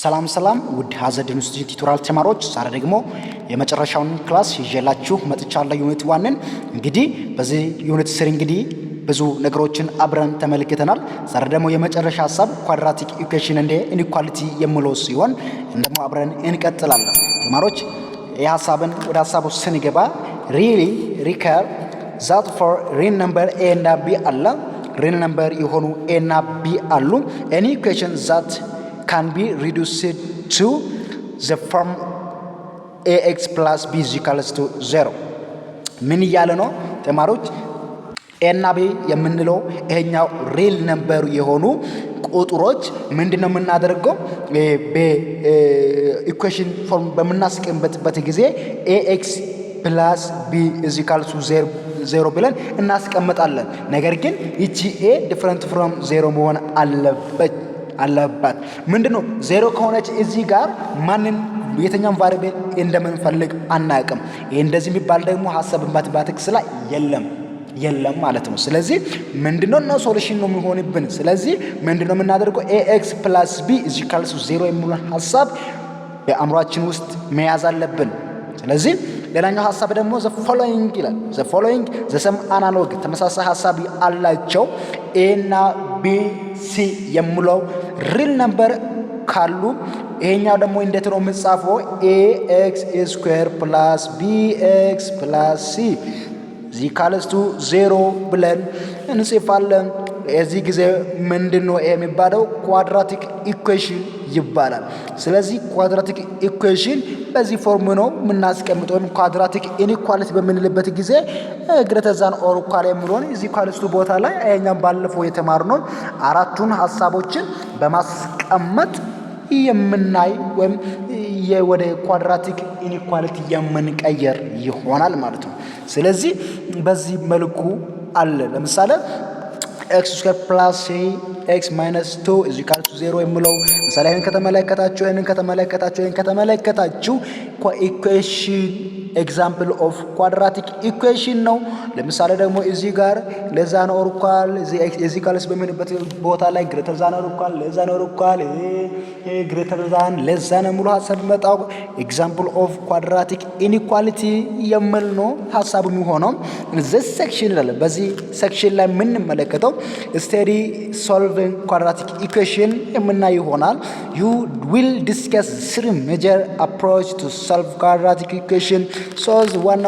ሰላም ውድ ሀዘር ኢንስቲትዩት ቱቶሪያል ተማሪዎች፣ ዛሬ ደግሞ የመጨረሻውን ክላስ ይዤላችሁ መጥቻለሁ። ዩኒት 1ን እንግዲህ በዚህ ዩኒት ስር እንግዲህ ብዙ ነገሮችን አብረን ተመልክተናል። ዛሬ ደግሞ የመጨረሻ ሐሳብ ኳድራቲክ ኢኩዌሽን እንደ ኢንኢኳሊቲ የሚለው ሲሆን እንደሞ አብረን እንቀጥላለን። ተማሪዎች የሐሳብን ወደ ሐሳቡ ስንገባ ሪሊ ሪከር ዛት ፎር ሪል ነምበር ኤ እና ቢ አለ ሪል ነምበር የሆኑ ኤ እና ቢ አሉ ኤኒ ኢኩዌሽን ዛት can be reduced to the form ax plus b is equals to 0 ምን እያለ ነው ተማሪዎች? ኤ እና ቢ የምንለው ይሄኛው ሪል ነምበር የሆኑ ቁጥሮች ምንድነው የምናደርገው? በኢኩዌሽን ፎርም በመናስቀምጥበት ጊዜ ax plus b is equals to 0 ብለን እናስቀምጣለን። ነገር ግን እቺ a different from 0 መሆን አለበት። ምንድነው ዜሮ ከሆነች እዚህ ጋር ማንን የትኛውን ቫሪያብል እንደምንፈልግ አናውቅም። ይሄ እንደዚህ የሚባል ደግሞ ሐሳብ ማቴማቲክስ ላይ የለም ማለት ነው። ስለዚህ ምንድነው ሶሉሽን ነው የሚሆንብን። ስለዚህ ምንድነው የምናደርገው? ax plus b is equals to 0 የሚሉን ሐሳብ በአእምሯችን ውስጥ መያዝ አለብን። ስለዚህ ሌላኛው ሐሳብ ደግሞ the following ይላል። the following the same analog ተመሳሳይ ሐሳብ አላቸው a እና b c የሚለው ሪል ነምበር ካሉ ይሄኛው ደግሞ እንዴት ነው የምንጻፈው? ax square plus bx plus c is equals to 0 ብለን እንጽፋለን። እዚህ ጊዜ ምንድነው የሚባለው? ኳድራቲክ ኢኩዌሽን ይባላል። ስለዚህ ኳድራቲክ ኢኩዌሽን በዚህ ፎርም ነው የምናስቀምጠው። ኳድራቲክ ኢንኢኳሊቲ በምንልበት ጊዜ ግሬተር ዛን ኦር ኢኳል የሚለውን እዚህ ኢኳሊቲ ቦታ ላይ እኛም ባለፈው የተማርነው አራቱን ሐሳቦችን በማስቀመጥ የምናይ ወይም ወደ ኳድራቲክ ኢንኢኳሊቲ የምንቀየር ይሆናል ማለት ነው። ስለዚህ በዚህ መልኩ አለ። ለምሳሌ x square plus x minus 2 is equal to 0 የሚለው ምሳሌ ይሄን ከተመለከታችሁ ኢኩዌሽን ኤግዛምፕል ኦፍ ኳድራቲክ ኢኩዌሽን ነው። ለምሳሌ ደግሞ እዚህ ጋር ለዛ ነው ኦርኳል እዚህ ካልስ በሚሆንበት ቦታ ላይ ግሬተር ዛን ኦርኳል ለዛ ነው ኦርኳል ግሬተር ዛን ለዛ ነው ሙሉ ሐሳብ መጣው ኤግዛምፕል ኦፍ ኳድራቲክ ኢንኢኳሊቲ የሚል ነው ሐሳቡ የሚሆነው። this section ይላል። በዚህ ሴክሽን ላይ የምንመለከተው ስቴዲ ሶልቪንግ ኳድራቲክ ኢኩዌሽን የምናይ ይሆናል። you will discuss three major approach to solve quadratic equation ሶስት ዋና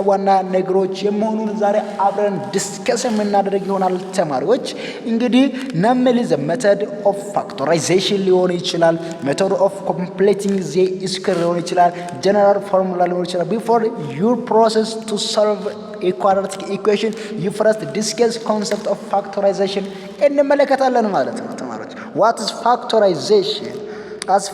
ነገሮች የመሆኑን ዛሬ አብረን ዲስከስ የምናደርግ ይሆናል። ተማሪዎች እንግዲህ namely the method of factorization ሊሆን ይችላል፣ method of completing the square ሊሆን ይችላል፣ general formula ሊሆን ይችላል። before your process to solve a quadratic equation you first discuss concept of factorization እንመለከታለን ማለት ነው። ተማሪዎች what is factorization? as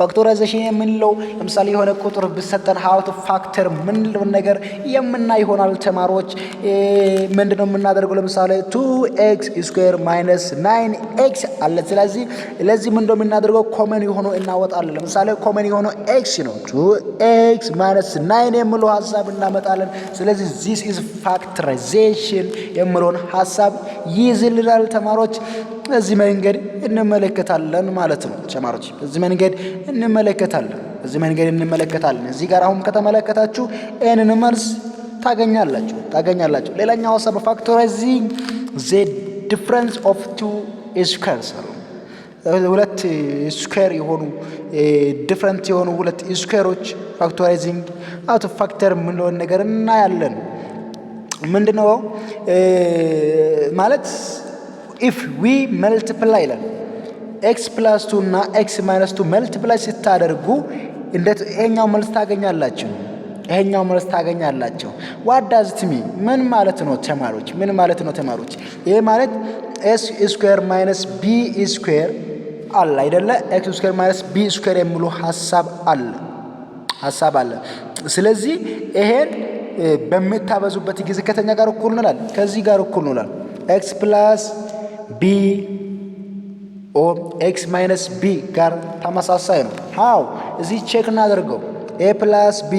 ፋክቶራይዜሽን የምንለው ለምሳሌ የሆነ ቁጥር ብሰጠን how to factor ምንለው ነገር የምናይ ይሆናል። ተማሪዎች ምንድነው የምናደርገው? ለምሳሌ 2x square minus 9x አለ። ስለዚህ ለዚህ ምንድነው የምናደርገው? ኮመን የሆነው እናወጣለን። ለምሳሌ ኮመን የሆነው x ነው 2x minus 9 የሚለው ሐሳብ እናመጣለን። ስለዚህ this is factorization የሚለውን ሐሳብ ይይዝልናል። ተማሪዎች በዚህ መንገድ እንመለከታለን ማለት ነው። ተማሪዎች በዚህ መንገድ እንመለከታለን። እዚህ ጋር አሁን ከተመለከታችሁ ኤንን መልስ ታገኛላችሁ። ሌላኛው ሐሳብ ፋክቶራይዚንግ the difference of two squares ሁለት ስኩዌር የሆኑ ዲፈረንት የሆኑ ሁለት ስኩዌሮች ፋክቶራይዚንግ አውት ኦፍ ፋክተር ምንለው ነገር እናያለን። ምንድነው ማለት if we multiply ይላል x plus 2 እና x minus 2 multiply ስታደርጉ እንዴት ይሄኛው መልስ ታገኛላችሁ? what does it mean? ምን ማለት ነው ተማሪዎች? ይሄ ማለት s square minus b square አለ አይደለ? x square minus b square የሚሉ ሐሳብ አለ። ስለዚህ ይሄን በመታበዙበት ጊዜ ከተኛ ጋር እኩል ነው ከዚህ ጋር እኩል ነው x plus b or x minus b ጋር ተመሳሳይ ነው። how እዚህ ቼክ እናደርገው a plus b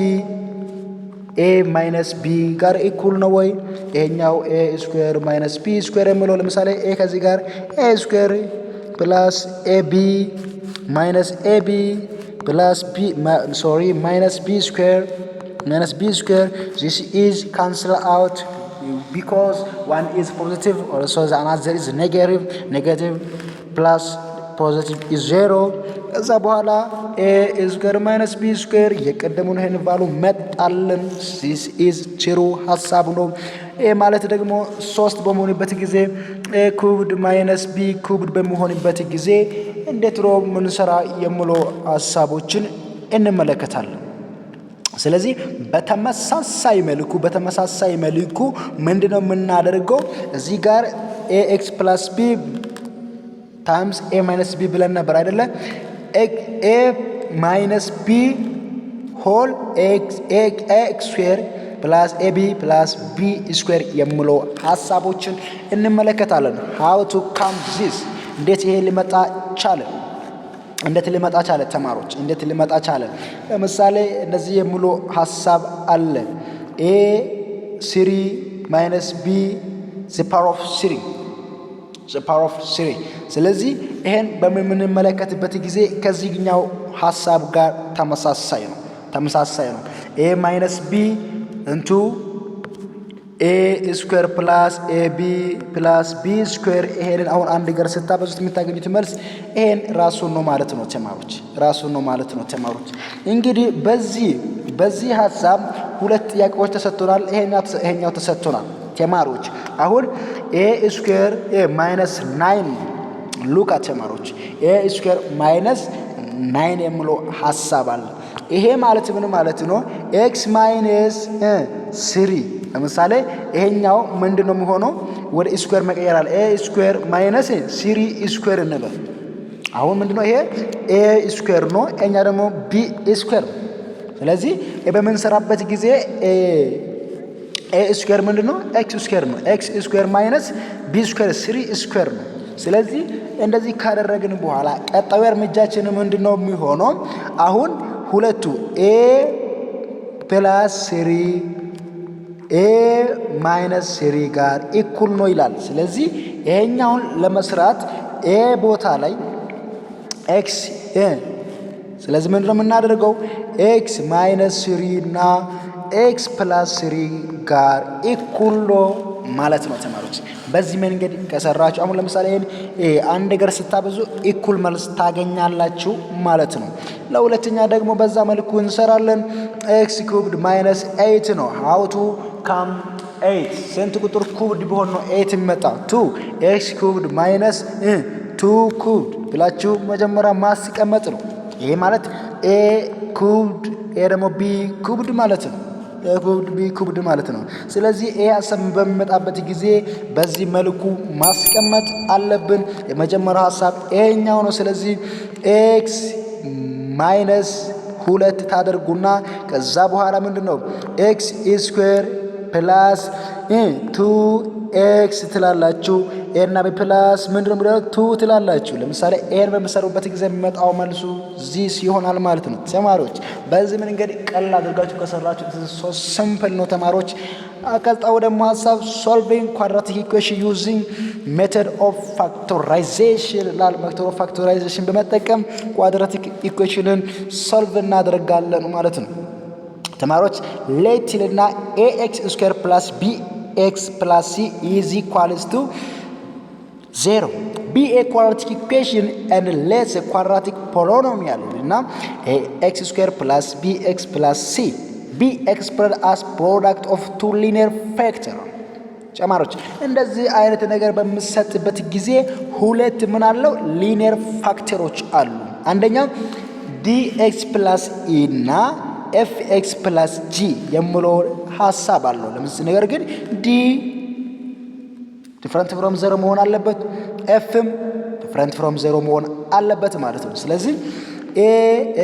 a minus b ጋር ኢኩል ነው ወይ? ይሄኛው a square minus b square የሚለው ለምሳሌ a ከዚህ ጋር a square plus ab minus AB plus B, minus B square. This is cancel out because one is positive, also the another is negative plus positive is 0. ከዛ በኋላ a square minus b square የቀደሙን ይሄን ቫሉ መጣልን። this is true ሐሳብ ነው። a ማለት ደግሞ 3 በመሆንበት ጊዜ a cubed minus b cubed በመሆንበት ጊዜ እንዴት ነው ምንሰራ የምሎ ሐሳቦችን እንመለከታለን። ስለዚህ በተመሳሳይ መልኩ ምንድነው የምናደርገው? እዚህ ጋር ax plus b times a minus b ብለን ነበር አይደለ? a minus b whole x square plus ab plus b square የሚለው ሐሳቦችን እንመለከታለን። how to come this እንዴት ይሄ ሊመጣ ቻለ ተማሪዎች? እንዴት ሊመጣ ቻለ? ለምሳሌ እንደዚህ የሚሉ ሐሳብ አለ። a 3 minus b the power of 3 ስለዚህ ይሄን በምንመለከትበት ጊዜ ከዚህኛው ሐሳብ ጋር ተመሳሳይ ነው። a minus b into a square plus ab plus b square ይሄንን አሁን አንድ ጋር ስታበዙት የምታገኙት መልስ ይሄን ራሱን ነው ማለት ነው ተማሪዎች። እንግዲህ በዚህ ሐሳብ ሁለት ጥያቄዎች ተሰጥቶናል። ይሄኛው ተሰጥቶናል ተማሪዎች። አሁን a square minus 9 ሉክ አት ተማሪዎች a square minus 9 የሚለው ሐሳብ አለ። ይሄ ማለት ምን ማለት ነው? x minus 3 ለምሳሌ ይሄኛው ምንድነው የሚሆነው? ወደ ስኩዌር መቀየራል። a square minus 3 square እንበል። አሁን ምንድነው ይሄ a square ነው፣ እኛ ደግሞ b square። ስለዚህ በምንሰራበት ጊዜ a square ምንድነው? x square ነው። x square minus b square 3 square ነው። ስለዚህ እንደዚህ ካደረግን በኋላ ቀጣዩ እርምጃችን ምንድነው የሚሆነው? አሁን ሁለቱ a plus 3 a minus 3 ጋር ኢኩል ነው ይላል። ስለዚህ ይሄኛውን ለመስራት a ቦታ ላይ x ስለዚህ ምንድነው የምናደርገው? x minus 3 እና x plus 3 ጋር ኢኩል ነው ማለት ነው ተማሪዎች። በዚህ መንገድ ከሰራችሁ አሁን ለምሳሌ አንድ ነገር ስታበዙ ኢኩል መልስ ታገኛላችሁ ማለት ነው። ለሁለተኛ ደግሞ በዛ መልኩ እንሰራለን። x cubed minus 8 ነው። how to come 8 ስንት ቁጥር ኩብድ ቢሆን ነው 8 የሚመጣ? 2 x cubed minus 2 cubed ብላችሁ መጀመሪያ ማስቀመጥ ነው። ይሄ ማለት a cubed a ደግሞ b cubed ማለት ነው። ኩብድ ማለት ነው። ስለዚህ ይሄ ሐሳብ በሚመጣበት ጊዜ በዚህ መልኩ ማስቀመጥ አለብን። የመጀመሪያው ሐሳብ ይሄኛው ነው። ስለዚህ x minus 2 ታደርጉና ከዛ በኋላ ምንድነው x square plus 2x ትላላችሁ። a እና b plus ምንድነው 2 ትላላችሁ። ለምሳሌ a በመሰሩበት ጊዜ የሚመጣው መልሱ this ይሆናል ማለት ነው ተማሪዎች። በዚህ መንገድ ቀላል አድርጋችሁ ከሰራችሁ so simple ነው ተማሪዎች። አቀጣው ደግሞ ሐሳብ solving quadratic equation using method of factorization በመጠቀም quadratic equationን solve እናደርጋለን ማለት ነው ተማሪዎች። ሌትልና ax square plus bx plus c is equals to 0 be a quadratic equation and let's a quadratic polynomial እና ax square plus bx plus c be expressed as product of two linear factors ተማሪዎች። እንደዚህ አይነት ነገር በሚሰጥበት ጊዜ ሁለት ምን አለው ሊኒየር ፋክተሮች አሉ። አንደኛ dx plus e እና fx plus g የሚለው ሐሳብ አለው። ለምሳሌ ነገር ግን d different from 0 መሆን አለበት፣ fም different from 0 መሆን አለበት ማለት ነው። ስለዚህ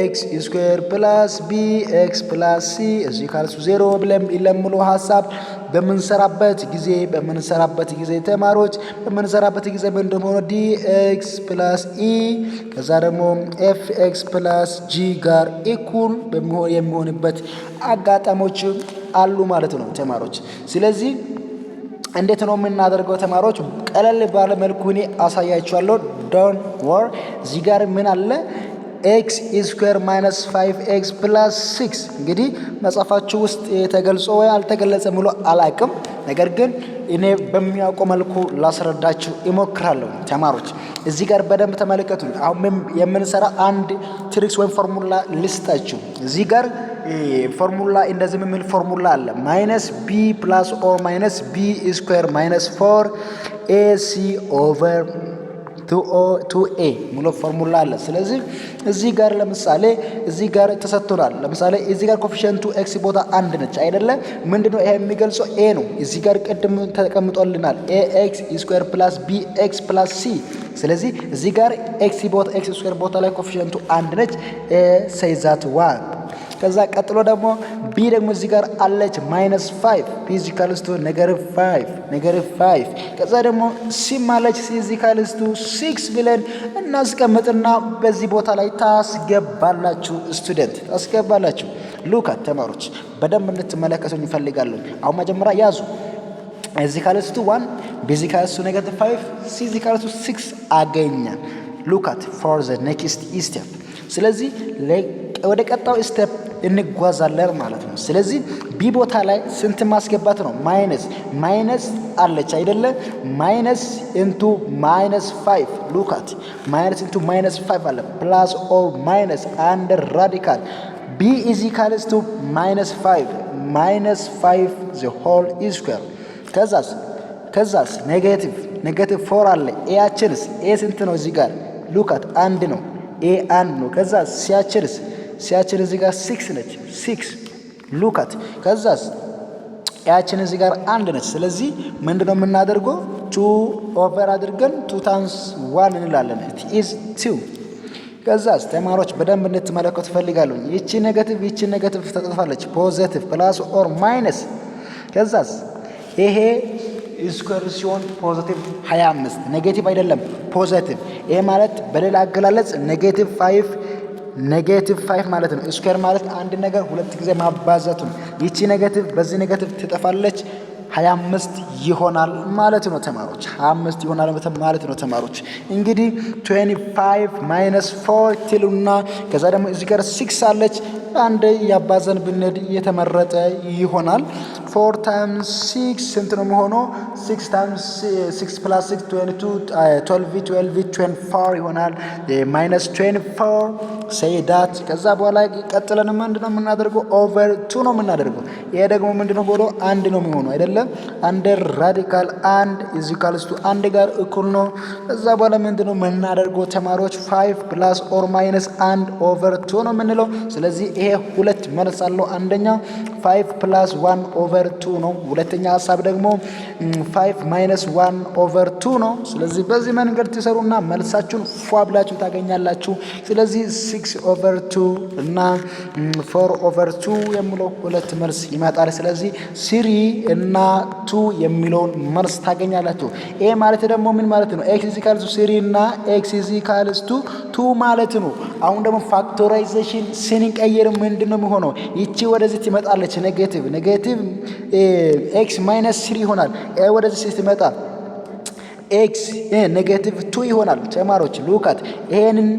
ax square plus bx plus c is equal to 0 ብለን ለምሎ ሐሳብ በመንሰራበት ጊዜ ተማሪዎች በመንሰራበት ጊዜ እንደሆነ dx plus e ከዛ ደግሞ fx plus g ጋር ኢኩል የሚሆንበት አጋጣሚዎች አሉ ማለት ነው ተማሪዎች። ስለዚህ እንዴት ነው የምናደርገው ተማሪዎች? ቀለል ባለ መልኩ እኔ አሳያችኋለሁ። ዶንት ወር እዚህ ጋር ምን አለ ኤክስ ስኩዌር ማይነስ 5x ፕላስ 6 እንግዲህ መጽሐፋችሁ ውስጥ ተገልጾ ወይ አልተገለጸ ብሎ አላቅም። ነገር ግን እኔ በሚያውቀው መልኩ ላስረዳችሁ እሞክራለሁ። ተማሪዎች እዚህ ጋር በደንብ ተመልከቱ። አሁን የምንሰራ አንድ ትሪክስ ወይም ፎርሙላ ልስጣችሁ። እዚህ ጋር ፎርሙላ እንደዚህ የሚል ፎርሙላ አለ። ማይነስ ቢ ፕላስ ኦር ማይነስ ቢ ስኩዌር ማይነስ 4ac ኦቨር 2a ሙሉ ፎርሙላ አለ። ስለዚህ እዚህ ጋር ለምሳሌ እዚህ ጋር ተሰጥቶናል። ለምሳሌ እዚህ ጋር ኮኤፊሺየንቱ ኤክስ ቦታ 1 ነች አይደለ? ምንድነው ይሄ የሚገልጸው? ኤ ነው። እዚህ ጋር ቅድም ተቀምጦልናል ax ስኩዌር ፕላስ bx ፕላስ c። ስለዚህ እዚህ ጋር ኤክስ ቦታ ኤክስ ስኩዌር ቦታ ላይ ኮኤፊሺየንቱ 1 ነች። a says that 1 ከዛ ቀጥሎ ደግሞ ቢ ደግሞ እዚህ ጋር አለች ማይነስ 5 ፒ ኢዚካልስ ቱ -5 ከዛ ደግሞ ሲ ማለች ሲ ኢዚካልስ ቱ 6 ብለን እናስቀምጥና በዚህ ቦታ ላይ ታስገባላችሁ። ስቱደንት ታስገባላችሁ። ሉካት ተማሪዎች በደንብ እንድትመለከቱኝ ይፈልጋሉ። አሁን መጀመሪያ ያዙ። ኢዚካልስ ቱ 1 ቢ ኢዚካልስ ቱ -5 ሲ ኢዚካልስ ቱ 6 አገኘን። ሉካት ፎር ዘ ኔክስት ስቴፕ። ስለዚህ ወደ ቀጣው ስቴፕ እንጓዛለን ማለት ነው። ስለዚህ ቢ ቦታ ላይ ስንት ማስገባት ነው? ማይነስ አለች አይደለ? ማይነስ ኢንቱ -5 ሉካት ማይነስ ኢንቱ -5 አለ ፕላስ ኦር ማይነስ አንደር ራዲካል ቢ ኢዚካልስ ቱ -5 ዘ ሆል ስኩዌር ከዛስ ኔጌቲቭ 4 አለ። ኤያችንስ ኤ ስንት ነው? እዚህ ጋር ሉካት 1 ነው። ኤ 1 ነው። ከዛ ሲያችን እዚህ ጋር 6 ነች 6 ሉካት ከዛስ ያችን እዚህ ጋር 1 ነች። ስለዚህ ምንድነው የምናደርገው? 2 ኦቨር አድርገን 2 ታይምስ 1 እንላለን። it is 2 ከዛስ ተማሪዎች በደንብ እንድትመለከቱ ፈልጋለሁ። ይቺ ኔጌቲቭ ተጽፋለች። ፖዚቲቭ ፕላስ ኦር ማይነስ ከዛስ ይሄ ስኩዌር ሲሆን ፖዚቲቭ 25 ኔጌቲቭ አይደለም ፖዚቲቭ። ይሄ ማለት በሌላ አገላለጽ ኔጌቲቭ 5 ማለት ነው። ስኩዌር ማለት አንድ ነገር ሁለት ጊዜ ማባዛቱ ነው። ይቺ ኔጌቲቭ በዚህ ኔጌቲቭ ትጠፋለች 25 ይሆናል ማለት ነው ተማሪዎች። 25 ይሆናል ማለት ነው ተማሪዎች። እንግዲህ 25 4 ትሉና ከዛ ደግሞ እዚህ ጋር 6 አለች አንድ ያባዘን ብንሄድ የተመረጠ ይሆናል። 4 ታይምስ 6 ስንት ነው የሚሆነው? 6 ታይምስ 6 ፕላስ 6 22 24 ይሆናል። -24 say that ከዛ በኋላ ቀጥለን ምንድነው የምናደርገው? ኦቨር 2 ነው የምናደርገው። ይሄ ደግሞ ምንድነው ብሎ 1 ነው የሚሆነው አይደለም? አንደር ራዲካል 1 ኢዚካልስ ቱ 1 ጋር እኩል ነው። ከዛ በኋላ ምንድነው የምናደርገው ተማሪዎች? 5 ፕላስ ኦር ማይነስ 1 ኦቨር 2 ነው የምንለው። ስለዚህ ይሄ ሁለት መልስ አለው። አንደኛ 5 ፕላስ 1 ኦቨር 2 ነው። ሁለተኛ ሐሳብ ደግሞ 5 ማይነስ 1 ኦቨር 2 ነው። ስለዚህ በዚህ መንገድ ትሰሩና መልሳችሁን ፏ ብላችሁ ታገኛላችሁ። ስለዚህ 6 ኦቨር 2 እና 4 ኦቨር 2 የሚለው ሁለት መልስ ይመጣል። ስለዚህ 3 እና 2 የሚለውን መልስ ታገኛላችሁ። ይሄ ማለት ደግሞ ምን ማለት ነው? x ኢዚካልስ 3 እና x ኢዚካልስ 2 ማለት ነው። አሁን ደግሞ ፋክቶራይዜሽን ስንቀይር ምንድነው የሚሆነው? ይቺ ወደዚህ ትመጣለች ኔጌቲቭ x ማይነስ 3 ይሆናል። ወደዚህ ስትመጣ x ኔጌቲቭ 2 ይሆናል። ተማሪዎች ሉካት ይሄንን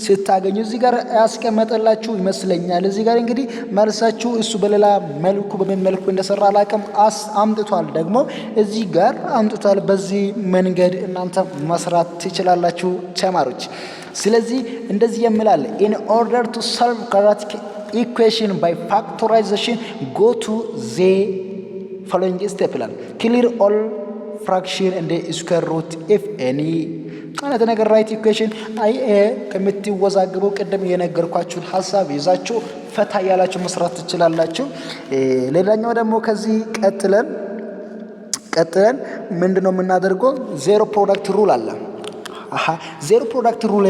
ስታገኙ እዚህ ጋር ያስቀመጠላችሁ ይመስለኛል። እዚህ ጋር እንግዲህ መልሳችሁ እሱ በሌላ መልኩ በምን መልኩ እንደሰራ አላውቅም አምጥቷል። ደግሞ እዚህ ጋር አምጥቷል። በዚህ መንገድ እናንተ መስራት ትችላላችሁ ተማሪዎች። ስለዚህ እንደዚህ የምላል in order to solve quadratic equation by factorization go to the following step ይላል clear all fraction and the square root if any ማለት ነገር ራይት ኢኩዌሽን ከምትወዛገበው ቀደም የነገርኳችሁን ሐሳብ ይዛችሁ ፈታ ያላችሁ መስራት ትችላላችሁ። ሌላኛው ደግሞ ከዚህ ቀጥለን ምንድነው የምናደርገው? ዜሮ ፕሮዳክት ሩል አለ። ዜሮ ፕሮዳክት ሩል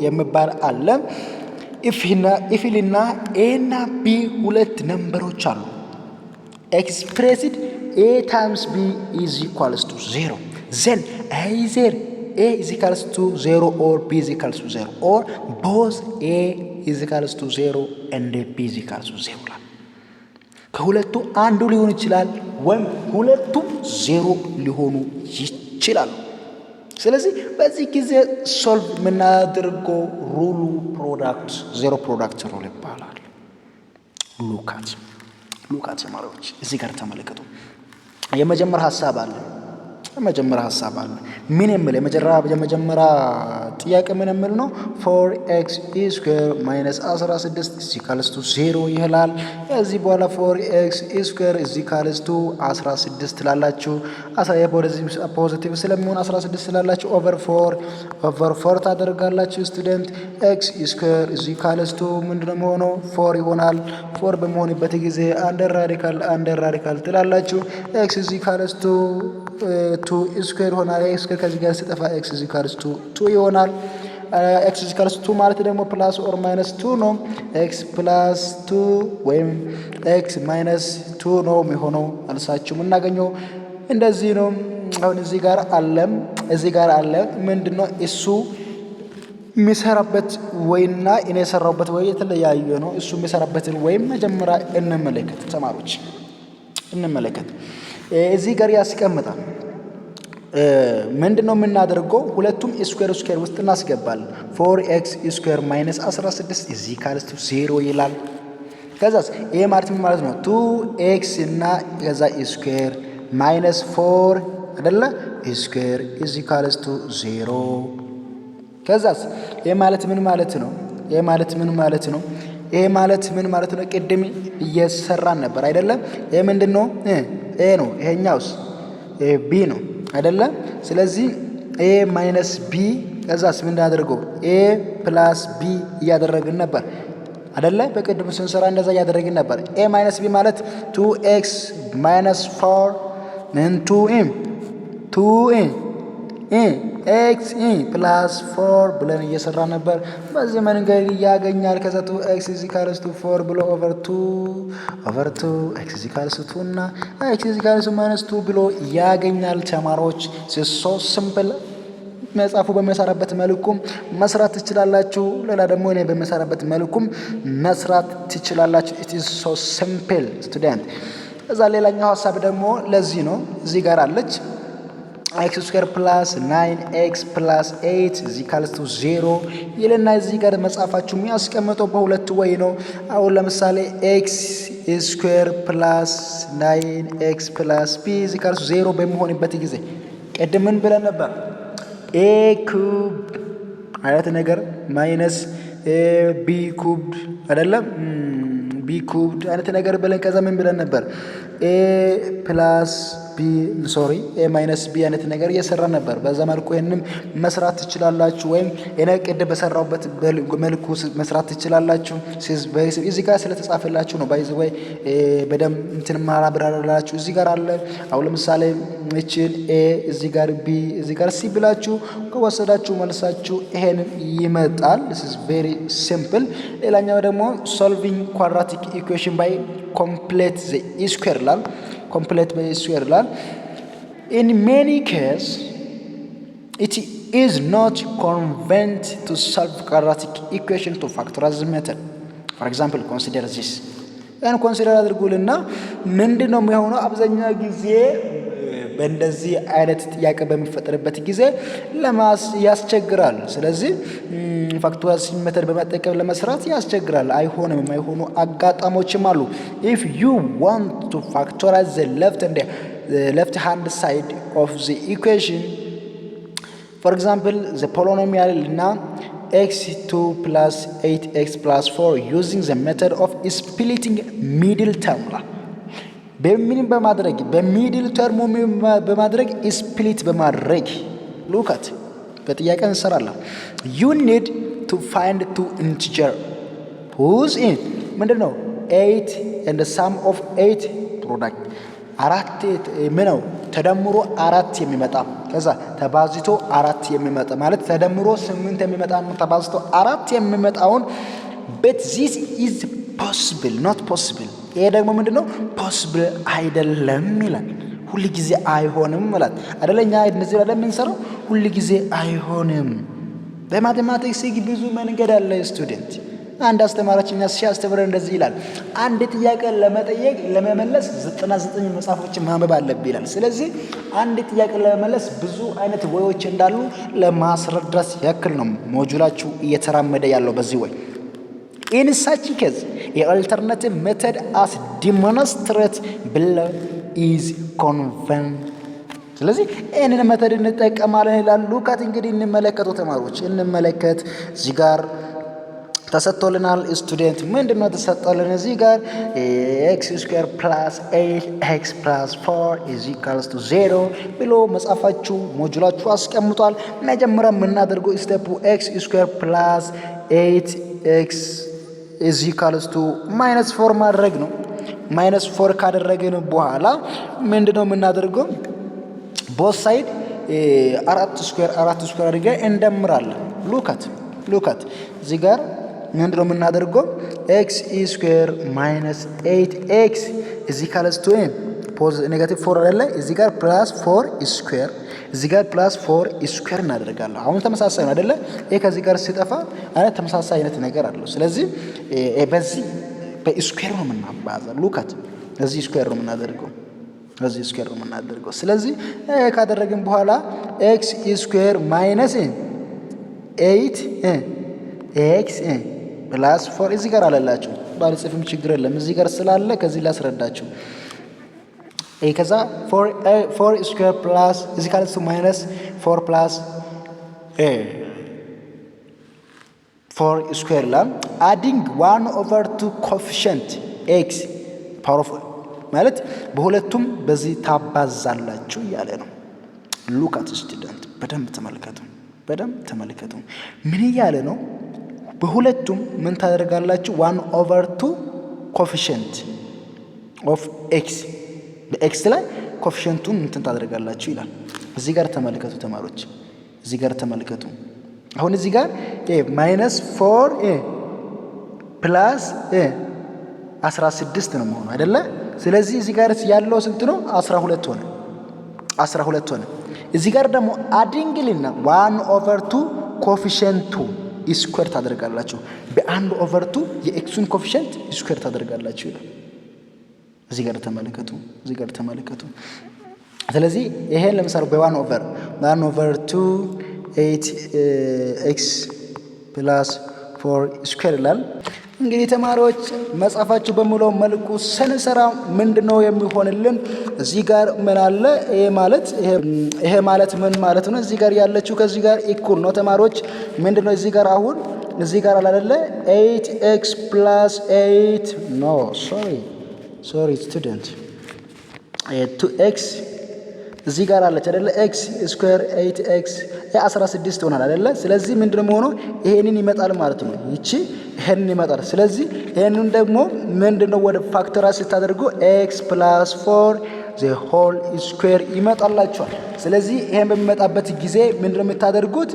የሚባል አለ። ኢፍልና ኤ እና ቢ ሁለት ነምበሮች አሉ። ኤክስፕሬስድ a times b is equals to 0. Then either a is equals to 0 or b is equals to 0 or both a is equals to 0 and b is equals to 0. ከሁለቱ አንዱ ሊሆን ይችላል ወይም ሁለቱም 0 ሊሆኑ ይችላሉ። ስለዚህ በዚህ ጊዜ ሶልቭ የምናደርገው ሩሉ ፕሮዳክት ዜሮ ፕሮዳክት ሩል ይባላል። ሉካት ተማሪዎች እዚህ ጋር ተመለከቱ። የመጀመሪያ ሀሳብ አለ ምን የሚል የመጀመሪያ ጥያቄ ምን የሚል ነው? 4x ስኩዌር ማይነስ 16 ኢዚካልስ ቱ 0 ይላል። ከዚህ በኋላ 4x ስኩዌር ኢዚካልስ ቱ 16 ትላላችሁ። ፖዚቲቭ ስለሚሆን 16 ትላላችሁ። ኦቨር 4 ታደርጋላችሁ። ስቱደንት x ስኩዌር ኢዚካልስ ቱ ምንድነው የሚሆነው? 4 ይሆናል። 4 በመሆንበት ጊዜ አንደር ራዲካል ትላላችሁ። x ኢዚካልስ ቱ 2 ስኩዌር ይሆናል። x ከዚህ ጋር ሲጠፋ x ኢዚካልስ ቱ 2 ይሆናል። x ኢዚካልስ 2 ማለት ደግሞ ፕላስ ኦር ማይነስ 2 ነው። x ፕላስ 2 ወይም x ማይነስ 2 ነው የሚሆነው። አልሳችሁ የምናገኘው እንደዚህ ነው። አሁን እዚህ ጋር አለ ምንድነው እሱ የሚሰራበት ወይና እኔ የሰራበት ወይ የተለያየ ነው። እሱ የሚሰራበትን ወይም መጀመሪያ እንመለከት ተማሪዎች እዚህ ጋር ያስቀምጣል። ምንድነው የምናደርገው? ሁለቱም ስኩዌር ውስጥ እናስገባለን። 4x ስኩዌር ማይነስ 16 ኢዚካልስ ቱ 0 ይላል። ከዛስ ይሄ ማለት ምን ማለት ነው? 2x እና ከዛ ስኩዌር ማይነስ 4 አይደለ ስኩዌር ኢዚካልስ ቱ 0። ከዛስ ይሄ ማለት ምን ማለት ነው? ይሄ ማለት ምን ማለት ነው? ቅድም እየሰራን ነበር አይደለም? ይሄ ምንድነው? ኤ ነው። ይሄኛውስ ቢ ነው አይደለ? ስለዚህ ኤ ማይነስ ቢ ከዛስ ምን እንዳደርገው ኤ ፕላስ ቢ እያደረግን ነበር አይደለ? በቅድም ስንሰራ እንደዛ እያደረግን ነበር። ኤ ማይነስ ቢ ማለት 2x ማይነስ 4 into x ፕላስ 4 ብለን እየሰራ ነበር። በዚህ መንገድ ያገኛል። ከዛ 2x ኢዚካልስ ቱ 4 ብሎ ኦቨር 2 x ኢዚካልስ 2 እና x ኢዚካልስ ማይነስ 2 ብሎ ያገኛል። ተማሪዎች ሶ ሲምፕል መጻፉ በመሰራበት መልኩም መስራት ትችላላችሁ። ሌላ ደግሞ እኔ በመሰራበት መልኩም መስራት ትችላላችሁ። it is so simple student። እዛ ሌላኛው ሐሳብ ደግሞ ለዚህ ነው። እዚህ ጋር አለች x ስኩዌር ፕላስ 9x ፕላስ 8 ኢዚካልስ ቱ 0 ይልና እዚህ ጋር መጻፋችሁ የሚያስቀምጠው በሁለት ወይ ነው። አሁን ለምሳሌ x ስኩዌር ፕላስ 9x ፕላስ b ኢዚካልስ ቱ 0 በመሆንበት ጊዜ ቀድምን ብለን ነበር a ኩብ አይነት ነገር ማይነስ b ኩብ አይደለም b ኩብ አይነት ነገር ብለን ከዛ ምን ብለን ነበር a ፕላስ ቢ ሶሪ ኤ ማይነስ ቢ አይነት ነገር እየሰራ ነበር። በዛ መልኩ ይሄንም መስራት ትችላላችሁ፣ ወይም እኔ ቅድም በሰራውበት መልኩ መስራት ትችላላችሁ። እዚህ ጋር ስለተጻፈላችሁ ነው። ባይዘ ወይ በደም እንትን ማብራራላችሁ እዚህ ጋር አለ። አሁን ለምሳሌ እቺን ኤ እዚህ ጋር ቢ እዚህ ጋር ሲ ብላችሁ ከወሰዳችሁ መልሳችሁ ይሄንን ይመጣል። this is very simple። ሌላኛው ደግሞ solving quadratic equation by complete the square law complete by square law. In many cases it is not convenient to solve quadratic equation to factorize method. For example, consider this. and consider አድርጉልና ምንድነው የሚሆነው? አብዛኛው ጊዜ በእንደዚህ አይነት ጥያቄ በሚፈጠርበት ጊዜ ለማስ ያስቸግራል። ስለዚህ ፋክቶራይዝ ሜተድ በመጠቀም ለመስራት ያስቸግራል። አይሆንም፣ የማይሆኑ አጋጣሚዎችም አሉ። if you want to factorize the left hand side of the equation, for example the polynomial እና x2 plus 8x plus 4 using the method of splitting middle term በሚንም በማድረግ በሚድል ተርሙ በማድረግ ስፕሊት በማድረግ look at በጥያቄ እንሰራለን። you need to find two integer whose in ምንድነው 8 and the sum of 8 product አራት ምነው ተደምሮ 4 የሚመጣ ከዛ ተባዝቶ 4 የሚመጣ ማለት ተደምሮ 8 የሚመጣ ነው። ተባዝቶ 4 የሚመጣውን but this is possible not possible ይሄ ደግሞ ምንድነው ፖሲብል አይደለም ይላል። ሁሉ ጊዜ አይሆንም ማለት አይደለኛ እነዚህ ላይ የምንሰራው ሁሉ ጊዜ አይሆንም። በማቴማቲክስ ብዙ መንገድ አለ ስቱደንት፣ አንድ አስተማሪያችን ሲያስተምረን እንደዚህ ይላል፣ አንድ ጥያቄ ለመመለስ 99 መጽሐፎችን ማንበብ አለብህ ይላል። ስለዚህ አንድ ጥያቄ ለመመለስ ብዙ አይነት ወዮች እንዳሉ ለማስረዳት ያክል ነው ሞጁላችሁ እየተራመደ ያለው በዚህ ወይ። In such case, an alternative method as demonstrated below is convenient. ስለዚህ ይህንን መተድ እንጠቀማለን ይላል ሉቃት። እንግዲህ እንመለከቱ ተማሪዎች እንመለከት። እዚህ ጋር ተሰጥቶልናል ስቱደንት ምንድነው ተሰጥቶልን? እዚህ ጋር x ስኩዌር ፕላስ 8x ፕላስ 4 is equals to 0 ብሎ መጻፋችሁ ሞጁላችሁ አስቀምጧል። መጀመሪያ የምናደርገው ስቴፕ x ስኩዌር ፕላስ 8x is equals to -4 ማድረግ ነው። -4 ካደረግን በኋላ ምንድነው የምናደርገው? ቦት ሳይድ አራት ስኩዌር አድርገን እንደምራለን። ሉካት እዚህ ጋር ምንድነው የምናደርገው? x ስኩዌር ማይነስ 8x እዚህ ካለስ ቱ ኔጋቲቭ 4 አይደለ? እዚህ ጋር ፕላስ 4 ስኩዌር እዚህ ጋር ፕላስ 4 ስኩዌር እናደርጋለን። አሁን ተመሳሳይ ነው አይደለ? ይሄ ከዚህ ጋር ሲጠፋ አይነት ተመሳሳይ አይነት ነገር አለው። ስለዚህ በዚህ በስኩዌር ነው የምናባዛው። ሉካት እዚህ ስኩዌር ነው የምናደርገው። ስለዚህ ካደረግን በኋላ x ስኩዌር ማይነስ 8x ፕላስ 4 እዚህ ጋር አለላችሁ ባልጽፍም ችግር የለም። እዚህ ጋር ስላለ ከዚህ ላስረዳችሁ። ከዛ 4 ስኩዌር ፕላስ እዚህ ጋር ማይነስ 4 ፕላስ 4 ስኩዌር ላ አዲንግ 1/2 ኮኤፊሺየንት x ፓወር ማለት በሁለቱም በዚህ ታባዛላችሁ እያለ ነው። ሉካት ስቱደንት በደንብ ተመልከቱ። ምን እያለ ነው? በሁለቱም ምን ታደርጋላችሁ? 1/2 ኮኤፊሺየንት ኦፍ x በኤክስ ላይ ኮኤፊሺየንቱን እንትን ታደርጋላችሁ ይላል። እዚህ ጋር ተመልከቱ ተማሪዎች፣ እዚህ ጋር ተመልከቱ። አሁን እዚህ ጋር -4 ፕላስ 16 ነው መሆኑ አይደለ? ስለዚህ እዚህ ጋር ያለው ስንት ነው? 12 ሆነ። እዚህ ጋር ደግሞ አዲንግልና 1/2 ኮኤፊሺየንቱ ስኩዌር ታደርጋላችሁ። በ1/2 የኤክሱን ኮኤፊሺየንት ስኩዌር ታደርጋላችሁ ይላል። እዚህ ጋር ተመልከቱ። ስለዚህ ይሄን ለምሳሌ በ1/2 8x ፕላስ 4 ስኩዌር ይላል። እንግዲህ ተማሪዎች መጻፋችሁ በሙሉ መልኩ ስንሰራ ምንድነው የሚሆንልን? እዚህ ጋር ምን አለ? ይሄ ማለት ምን ማለት ነው? እዚህ ጋር ያለችው ከዚህ ጋር ኢኩል ነው ተማሪዎች። ምንድነው እዚህ ጋር አሁን እዚህ ጋር አለ አይደለ? 8x + 8 ኖ ሶሪ ስቱደንት 2x እዚህ ጋር አለች አይደለ? x ስኩዌር 8x 16 ይሆናል አይደለ? ስለዚህ ምንድነው መሆኑ? ይሄንን ይመጣል ማለት ነው። ይሄንን ይመጣል። ስለዚህ ይሄንን ደግሞ ምንድነው ወደ ፋክተራይዝ ስታደርጉ x + 4 the whole square ይመጣላችኋል። ስለዚህ ይሄን በሚመጣበት ጊዜ ምንድነው የምታደርጉት?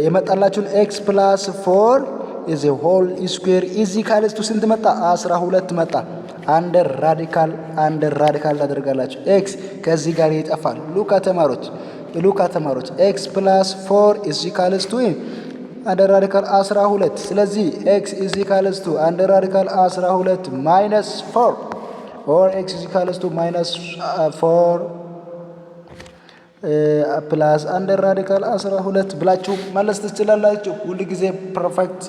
የመጣላችሁን x + 4 the whole square ኢዚካልስ ቱ ስንት መጣ? 12 መጣ። አንደር ራዲካል ታደርጋላችሁ። x ከዚህ ጋር ይጠፋል። ሉካ ተማሮች x + 4 ኢዚካልስ ቱ አንደር ራዲካል 12። ስለዚህ x ኢዚካልስ ቱ አንደር ራዲካል 12 ማይነስ 4 or x ኢዚካልስ ቱ ማይነስ 4 ፕላስ አንደር ራዲካል 12 ብላችሁ መለስ ትችላላችሁ። ሁሉ ጊዜ ፐርፌክት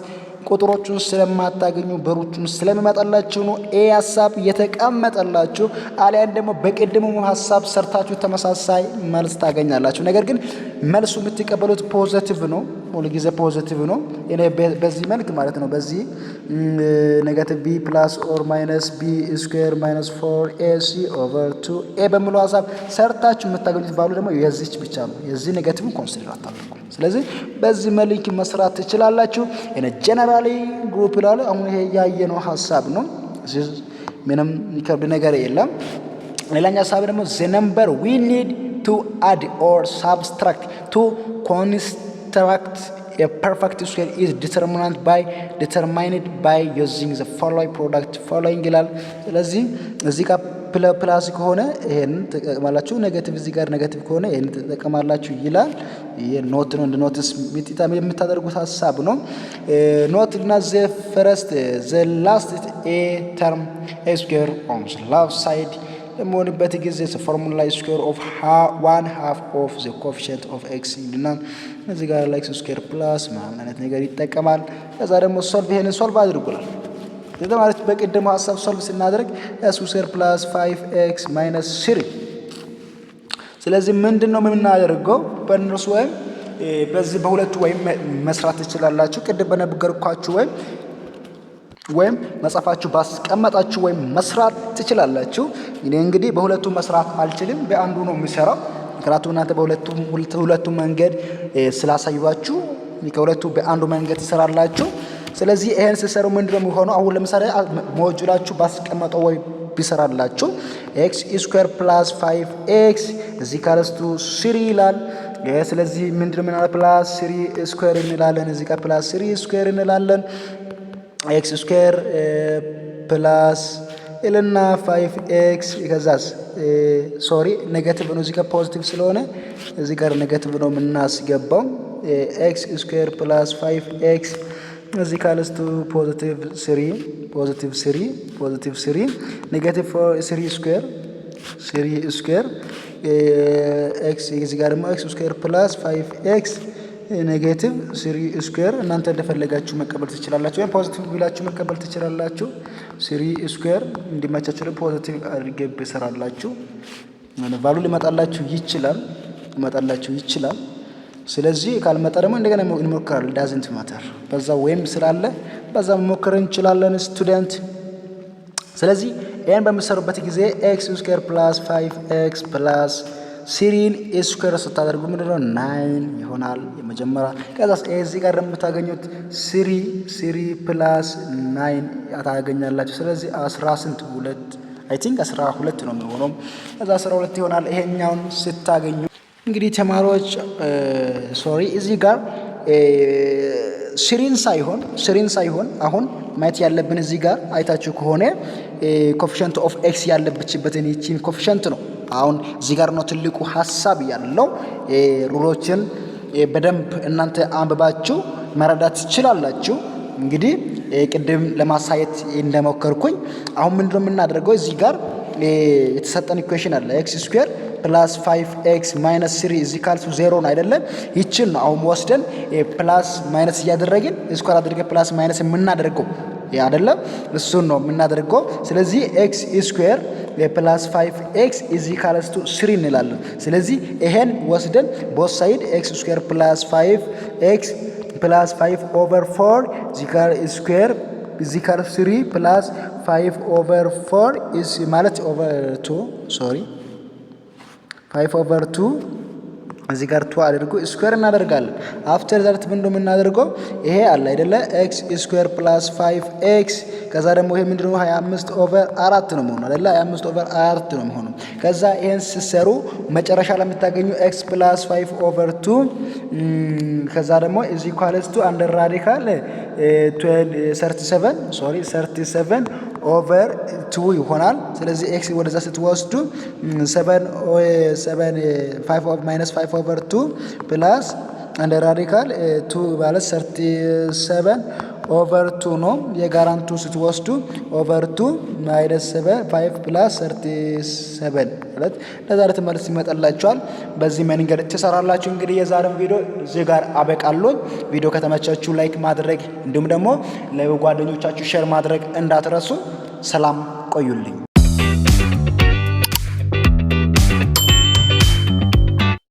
ቁጥሮቹን ስለማታገኙ በሩቱን ስለሚመጣላችሁ ነው ሐሳብ የተቀመጠላችሁ። አሊያን ደግሞ በቅድሙ ሐሳብ ሰርታችሁ ተመሳሳይ መልስ ታገኛላችሁ። ነገር ግን መልሱ የምትቀበሉት ፖዚቲቭ ነው፣ ሁሉ ጊዜ ፖዚቲቭ ነው። እኔ በዚህ መልክ ማለት ነው በዚህ ኔጋቲቭ b + or - b ስኩዌር - 4ac / 2a በሚለው ሐሳብ ሰርታችሁ የምታገኙት ባሉ ደግሞ የዚች ብቻ ነው። የዚህ ኔጋቲቭን ኮንሲደር አታድርጉ። ስለዚህ በዚህ መልክ መስራት ትችላላችሁ። እኔ ጀነራሊ ግሩፕ ላይ አሁን ይሄ ያየነው ሐሳብ ነው። ምንም የሚከብድ ነገር የለም። ሌላኛው ሐሳብ ደግሞ the number we need to add or subtract to construct a perfect square is determined by using the following product following ይላል። ስለዚህ እዚህ ጋር ፕላስ ከሆነ ይሄን ተጠቅማላችሁ፣ ኔጌቲቭ እዚህ ጋር ኔጌቲቭ ከሆነ ይሄን ተጠቅማላችሁ ይላል። ይሄ ኖት ነው፣ እንደ ኖትስ የምታደርጉት ሀሳብ ነው። ኖት እና ዘ ፈርስት ዘ ላስት ኤ ተርም ኤ ስኩዌር ኦን ዘ ሌፍት ሳይድ ለመሆንበት ጊዜ ፎርሙላ ስኩዌር ኦፍ 1/2 ኦፍ ዘ ኮኤፊሺየንት ኦፍ ኤክስ እና እዚህ ጋር ኤክስ ስኩዌር ፕላስ ማለት ነገር ይጠቀማል። ከዛ ደግሞ ሶልቭ ይሄንን ሶልቭ አድርጉላል። ማለት በቅድሙ ሐሳብ ሶልቭ ስናደርግ ኤክስ ስኩዌር ፕላስ 5x ማይነስ 3። ስለዚህ ምንድነው የምናደርገው? በእነሱ ወይም በዚህ በሁለቱ ወይም መስራት ትችላላችሁ። ቅድም በነገርኳችሁ ወይም መጻፋችሁ ባስቀመጣችሁ ወይም መስራት ትችላላችሁ። እኔ እንግዲህ በሁለቱ መስራት አልችልም፣ በአንዱ ነው የሚሰራው። ምክንያቱም እናንተ በሁለቱ መንገድ ስላሳዩዋችሁ ከሁለቱ በአንዱ መንገድ ትሰራላችሁ። ስለዚህ ይሄን ሲሰሩ ምንድነው የሚሆነው? አሁን ለምሳሌ ሞጁላችሁ ባስቀመጠው ወይ ቢሰራላችሁ x ስኩዌር ፕላስ 5x እዚህ ካለስቱ 3 ይላል። ስለዚህ ምንድነው ምናለ ፕላስ 3 ስኩዌር እንላለን። እዚህ ጋር ፕላስ 3 ስኩዌር እንላለን። x ስኩዌር ፕላስ እና 5x ከዛስ ሶሪ ኔጌቲቭ ነው። እዚህ ጋር ፖዚቲቭ ስለሆነ እዚህ ጋር ኔጌቲቭ ነው የምናስገባው። x ስኩዌር ፕላስ 5x እዚህ ካለስቱ ፖዚቲቭ 3 ኔጌቲቭ 3 ስኩዌር x እዚህ ጋር ደግሞ x ስኩዌር ፕላስ 5x ኔጌቲቭ 3 ስኩዌር እናንተ እንደፈለጋችሁ መቀበል ትችላላችሁ፣ ወይም ፖዚቲቭ ብላችሁ መቀበል ትችላላችሁ። 3 ስኩዌር እንዲመቻችሁ ፖዚቲቭ አድርጌ ብሰራላችሁ ቫሉ ሊመጣላችሁ ይችላል። ስለዚህ ካልመጣ ደግሞ እንደገና እንሞክራለን። ዳዝንት ማተር በዛ ወይም ስላለ በዛ መሞከር እንችላለን ስቱደንት። ስለዚህ ይሄን በምትሰሩበት ጊዜ ኤክስ ስኩዌር ፕላስ 5x ፕላስ 3 ስኩዌር ስታደርጉ ምንድነው 9 ይሆናል የመጀመሪያ። ከዛ እዚህ ጋር የምታገኙት 3 ፕላስ 9 ታገኛላችሁ። ስለዚህ 12 አይ ቲንክ 12 ነው የሚሆነው። ከዛ 12 ይሆናል። ይሄኛውን ስታገኙ እንግዲህ ተማሪዎች እዚህ ጋር ስሪን ሳይሆን አሁን ማየት ያለብን እዚህ ጋር አይታችሁ ከሆነ ኮኤፊሺየንት ኦፍ ኤክስ ያለበችበትን ይቺን ኮኤፊሺየንት ነው። አሁን እዚህ ጋር ነው ትልቁ ሐሳብ ያለው። ሩሎችን በደንብ እናንተ አንብባችሁ መረዳት ትችላላችሁ። እንግዲህ ቅድም ለማሳየት እንደሞከርኩኝ አሁን ምንድነው የምናደርገው? እዚህ ጋር የተሰጠን ኢኩዌሽን አለ ኤክስ ስኩዌር ፕላስ 5x ማይነስ 3 is equal to 0 ነው አይደለም? ይችን ነው አሁን ወስደን ፕላስ ማይነስ እያደረግን ስኳር አድርገን ፕላስ ማይነስ የምናደርገው አይደለም? እሱን ነው የምናደርገው። ስለዚህ x ስኩዌር ፕላስ 5x is equal to 3 እንላለን። ስለዚህ ይሄን ወስደን ቦት ሳይድ x ስኩዌር ፕላስ 5x ፕላስ 5 ኦቨር 4 ስኩዌር is equal to 3 ፕላስ 5 ኦቨር 4 is ማለት ኦቨር 2 5 ኦቨር 2 እዚህ ጋር 2 አድርጎ ስኩዌር እናደርጋለን። አፍተር ዛት ምንድነው የምናደርገው? ይሄ አለ አይደለ x ስኩዌር ፕላስ 5x ከዛ ደግሞ ይሄ ምንድነው 25 ኦቨር 4 ነው የሚሆነው አይደለ? 25 ኦቨር 4 ነው የሚሆነው። ከዛ ይሄን ሲሰሩ መጨረሻ ላይ የምታገኙ x ፕላስ 5 ኦቨር 2 ከዛ ደግሞ እዚ ኢኳልስ ቱ አንደር ራዲካል 37 ኦቨር 2 ይሆናል። ስለዚህ x ወደዛ ስትወስዱ 5 ኦቨር 2 ፕላስ አንደር ራዲካል 2 ማለት 37 ኦቨር 2 ነው። የጋራንቱ ስትወስዱ ኦቨር 2 ማይነስ 5 ፕላስ 37 ማለት ለዛሬ መልስ ይመጣላችኋል። በዚህ መንገድ ትሰራላችሁ። እንግዲህ የዛሬው ቪዲዮ እዚህ ጋር አበቃለሁ። ቪዲዮ ከተመቻችሁ ላይክ ማድረግ እንዲሁም ደግሞ ለጓደኞቻችሁ ሼር ማድረግ እንዳትረሱ። ሰላም ቆዩልኝ።